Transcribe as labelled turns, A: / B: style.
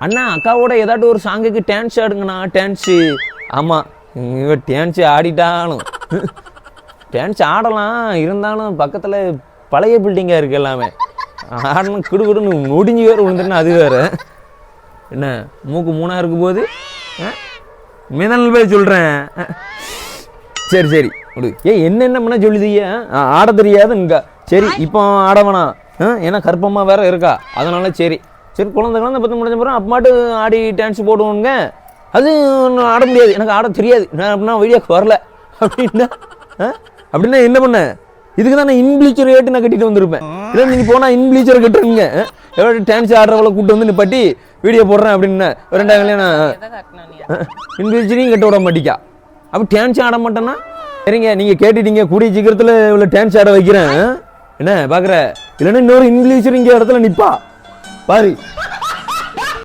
A: அண்ணா அக்காவோட ஏதாட்டும் ஒரு சாங்குக்கு டான்ஸ் ஆடுங்கண்ணா டான்ஸு. ஆமாம் இவன் டான்ஸ் ஆடிட்டாலும் டான்ஸ் ஆடலாம், இருந்தாலும் பக்கத்தில் பழைய பில்டிங்காக இருக்குது எல்லாமே. ஆடணும் கிடுகிடுன்னு நொடிஞ்சு வேறு விழுந்துருன்னா அது வேறு. என்ன மூக்கு மூணாக இருக்கும் போது மிதல் போய் சொல்கிறேன். சரி சரி என்னென்ன பண்ண சொல்லுதீங்க, ஆட தெரியாதுங்க. சரி இப்போ ஆட வேணாம், ஏன்னா கற்பமாக வேற இருக்கா, அதனால சரி சரி குழந்தை பற்றி முடிஞ்ச பிறகு அப்பாட்டு ஆடி டான்ஸ் போடுவோங்க. அது ஆட முடியாது, எனக்கு ஆட தெரியாது, நான் அப்படின்னா வீடியோக்கு வரல அப்படின்னா என்ன பண்ண? இதுக்கு தான் நான் இன்பிளீச்சர் ஏட்டு நான் கட்டிட்டு வந்திருப்பேன். இல்லை நீங்கள் போனால் இன்பிளீச்சர் கட்டுறீங்க, எவ்வளோ டான்ஸ் ஆடுறவளை கூப்பிட்டு வந்து நிப்பாட்டி வீடியோ போடுறேன் அப்படின்னு 2000 நான் இன்பிளீச்சரையும் கட்ட விட மாட்டிக்கா. அப்போ டான்ஸ் ஆட மாட்டேன்னா சரிங்க, நீங்கள் கேட்டுட்டீங்க, கூடிய சீக்கிரத்தில் இவ்வளோ டான்ஸ் ஆட வைக்கிறேன். என்ன பார்க்குற? இல்லைன்னா இன்னொரு இன்பிளீச்சர் இங்கே இடத்துல நிற்பா பாரு.